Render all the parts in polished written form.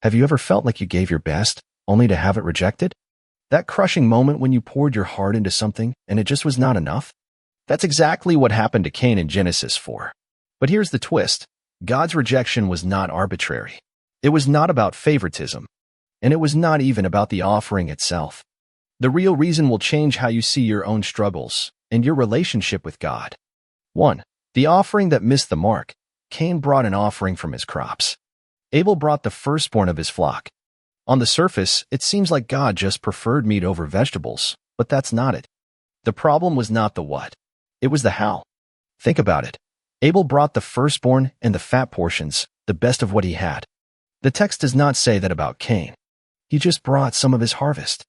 Have you ever felt like you gave your best, only to have it rejected? That crushing moment when you poured your heart into something and it just was not enough? That's exactly what happened to Cain in Genesis 4. But here's the twist. God's rejection was not arbitrary. It was not about favoritism, and it was not even about the offering itself. The real reason will change how you see your own struggles and your relationship with God. 1. The offering that missed the mark. Cain brought an offering from his crops. Abel brought the firstborn of his flock. On the surface, it seems like God just preferred meat over vegetables, but that's not it. The problem was not the what. It was the how. Think about it. Abel brought the firstborn and the fat portions, the best of what he had. The text does not say that about Cain. He just brought some of his harvest.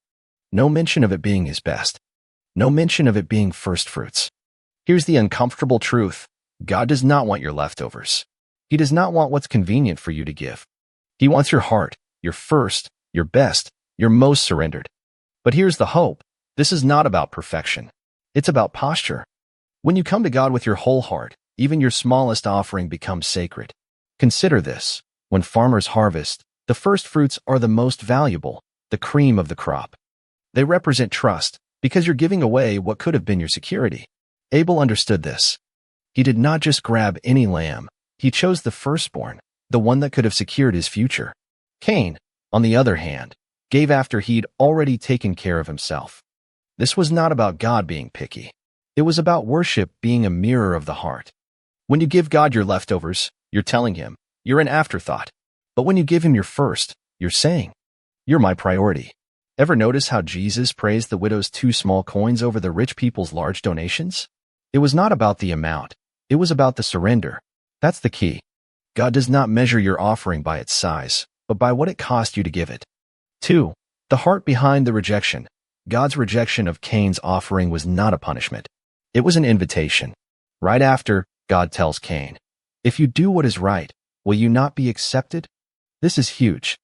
No mention of it being his best. No mention of it being first fruits. Here's the uncomfortable truth. God does not want your leftovers. He does not want what's convenient for you to give. He wants your heart, your first, your best, your most surrendered. But here's the hope. This is not about perfection. It's about posture. When you come to God with your whole heart, even your smallest offering becomes sacred. Consider this. When farmers harvest, the first fruits are the most valuable, the cream of the crop. They represent trust, because you're giving away what could have been your security. Abel understood this. He did not just grab any lamb. He chose the firstborn, the one that could have secured his future. Cain, on the other hand, gave after he'd already taken care of himself. This was not about God being picky. It was about worship being a mirror of the heart. When you give God your leftovers, you're telling him, you're an afterthought. But when you give him your first, you're saying, you're my priority. Ever notice how Jesus praised the widow's 2 small coins over the rich people's large donations? It was not about the amount. It was about the surrender. That's the key. God does not measure your offering by its size, but by what it cost you to give it. 2. The heart behind the rejection. God's rejection of Cain's offering was not a punishment. It was an invitation. Right after, God tells Cain, if you do what is right, will you not be accepted? This is huge.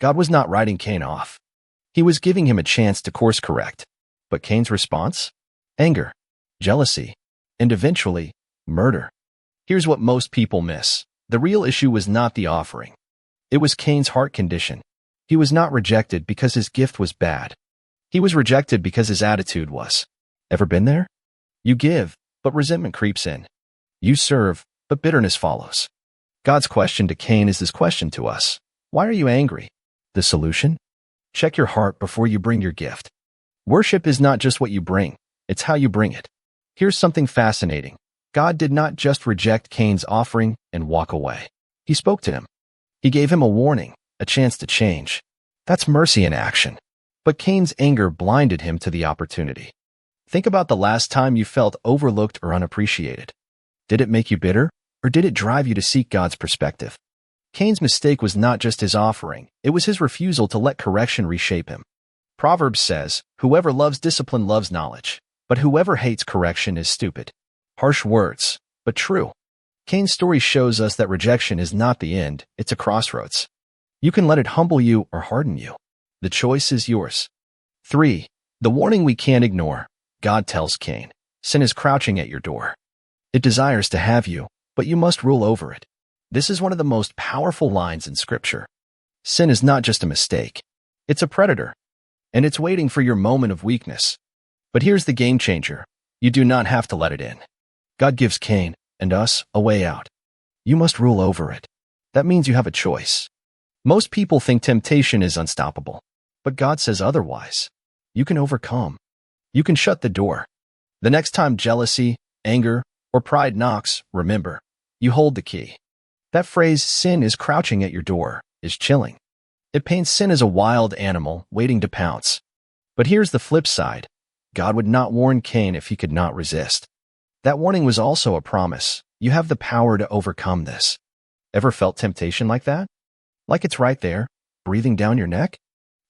God was not writing Cain off. He was giving him a chance to course correct. But Cain's response? Anger, jealousy, and eventually, murder. Here's what most people miss. The real issue was not the offering. It was Cain's heart condition. He was not rejected because his gift was bad. He was rejected because his attitude was. Ever been there? You give, but resentment creeps in. You serve, but bitterness follows. God's question to Cain is this question to us. Why are you angry? The solution? Check your heart before you bring your gift. Worship is not just what you bring, it's how you bring it. Here's something fascinating. God did not just reject Cain's offering and walk away. He spoke to him. He gave him a warning, a chance to change. That's mercy in action. But Cain's anger blinded him to the opportunity. Think about the last time you felt overlooked or unappreciated. Did it make you bitter, or did it drive you to seek God's perspective? Cain's mistake was not just his offering, it was his refusal to let correction reshape him. Proverbs says, whoever loves discipline loves knowledge, but whoever hates correction is stupid. Harsh words, but true. Cain's story shows us that rejection is not the end, it's a crossroads. You can let it humble you or harden you. The choice is yours. 3. The warning we can't ignore. God tells Cain, sin is crouching at your door. It desires to have you, but you must rule over it. This is one of the most powerful lines in Scripture. Sin is not just a mistake. It's a predator, and it's waiting for your moment of weakness. But here's the game changer. You do not have to let it in. God gives Cain and us a way out. You must rule over it. That means you have a choice. Most people think temptation is unstoppable, but God says otherwise. You can overcome. You can shut the door. The next time jealousy, anger, or pride knocks, remember, you hold the key. That phrase, sin is crouching at your door, is chilling. It paints sin as a wild animal waiting to pounce. But here's the flip side. God would not warn Cain if he could not resist. That warning was also a promise. You have the power to overcome this. Ever felt temptation like that? Like it's right there, breathing down your neck?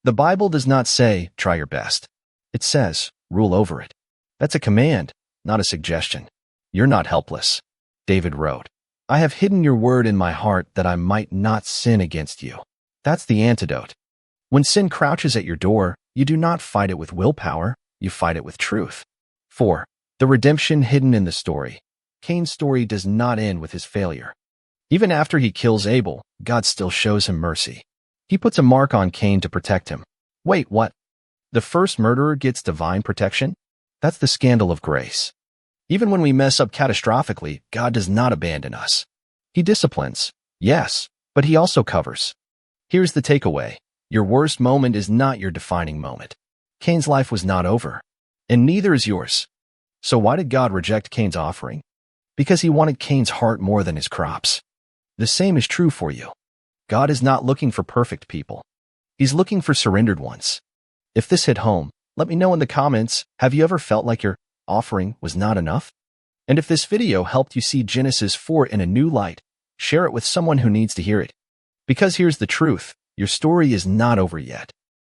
The Bible does not say, try your best. It says, rule over it. That's a command, not a suggestion. You're not helpless. David wrote, I have hidden your word in my heart that I might not sin against you. That's the antidote. When sin crouches at your door, you do not fight it with willpower, you fight it with truth. 4. The redemption hidden in the story. Cain's story does not end with his failure. Even after he kills Abel, God still shows him mercy. He puts a mark on Cain to protect him. Wait, what? The first murderer gets divine protection? That's the scandal of grace. Even when we mess up catastrophically, God does not abandon us. He disciplines, yes, but he also covers. Here's the takeaway. Your worst moment is not your defining moment. Cain's life was not over, and neither is yours. So why did God reject Cain's offering? Because he wanted Cain's heart more than his crops. The same is true for you. God is not looking for perfect people. He's looking for surrendered ones. If this hit home, let me know in the comments, have you ever felt like your offering was not enough? And if this video helped you see Genesis 4 in a new light, share it with someone who needs to hear it. Because here's the truth, your story is not over yet.